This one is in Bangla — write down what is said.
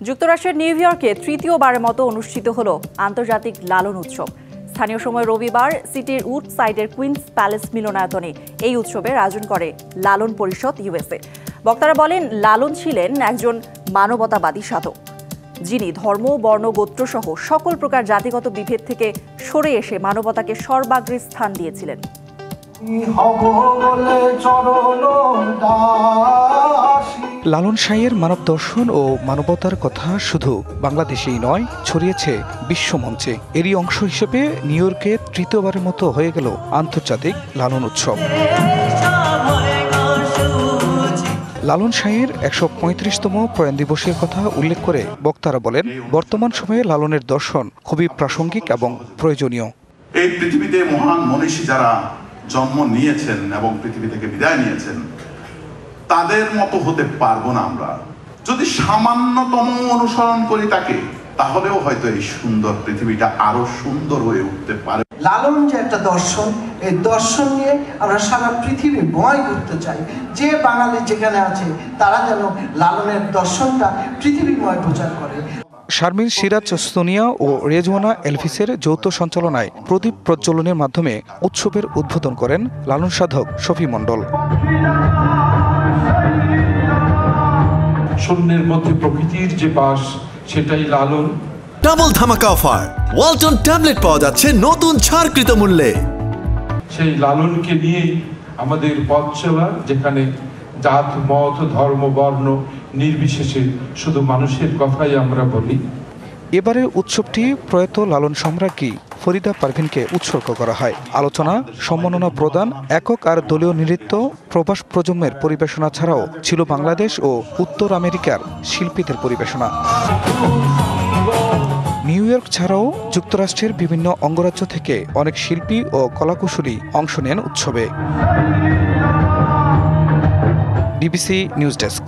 যুক্তরাষ্ট্রের নিউ ইয়র্কে তৃতীয়বারের মতো অনুষ্ঠিত হলো আন্তর্জাতিক লালন উৎসব। স্থানীয় সময় রবিবার সিটির উড সাইডের কুইন্স প্যালেস মিলনায়তনে এই উৎসবের আয়োজন করে লালন পরিষদ ইউএসএ। বক্তারা বলেন, লালন ছিলেন একজন মানবতাবাদী সাধক, যিনি ধর্ম, বর্ণ, গোত্র সহ সকল প্রকার জাতিগত বিভেদ থেকে সরে এসে মানবতাকে সর্বাগ্রে স্থান দিয়েছিলেন। লালন শাহের মানব দর্শন ও মানবতার কথা শুধু বাংলাদেশেই নয়, ছড়িয়েছে বিশ্বমঞ্চে। এরই অংশ হিসেবে নিউ ইয়র্কে তৃতীয়বারের মতো হয়ে গেল আন্তর্জাতিক লালন উৎসব। লালন শাহের ১৩৫তম প্রয়াণ দিবসের কথা উল্লেখ করে বক্তারা বলেন, বর্তমান সময়ে লালনের দর্শন খুবই প্রাসঙ্গিক এবং প্রয়োজনীয়। এই পৃথিবীতে মহান মনীষী যারা জন্ম নিয়েছেন এবং পৃথিবী থেকে বিদায় নিয়েছেন, তাদের মতো হতে পারবো না আমরা। যদি সামান্যতম অনুসরণ করি তাকে, তাহলেও হয়তো এই সুন্দর পৃথিবীটা আরো সুন্দর হয়ে উঠতে পারে। লালন যে একটা দর্শন, এই দর্শন নিয়ে আমরা সারা পৃথিবী বয় করতে চাই। যে বাঙালি যেখানে আছে তারা যেন লালনের দর্শনটা পৃথিবীময় প্রচার করে। শারমিন সিরাজ সোনিয়া ও রেজওয়ানা এলভিসের যৌথ সঞ্চালনায় প্রদীপ প্রজ্বলনের মাধ্যমে উৎসবের উদ্বোধন করেন লালন সাধক শফি মণ্ডল। শূন্যের মধ্যে প্রকৃতির যে বাস, সেটাই লালন। ডাবল ধামাকা অফার, ওয়ালটন ট্যাবলেট পাওয়া যাচ্ছে নতুন ছাড়কৃত মূল্যে। সেই লালনকে নিয়ে আমাদের পথ চলা, যেখানে জাত, মত, ধর্ম, বর্ণ নির্বিশেষে শুধু মানুষের কথাই আমরা বলি। এবারের উৎসবটি প্রয়াত লালন সম্রাজ্ঞী ফরিদা পারভিনকে উৎসর্গ করা হয়। আলোচনা, সম্মাননা প্রদান, একক আর দলীয় নৃত্য, প্রবাস প্রজন্মের পরিবেশনা ছাড়াও ছিল বাংলাদেশ ও উত্তর আমেরিকার শিল্পীদের পরিবেশনা। নিউ ইয়র্ক ছাড়াও যুক্তরাষ্ট্রের বিভিন্ন অঙ্গরাজ্য থেকে অনেক শিল্পী ও কলাকুশলী অংশ নেন উৎসবে। DBC news desk.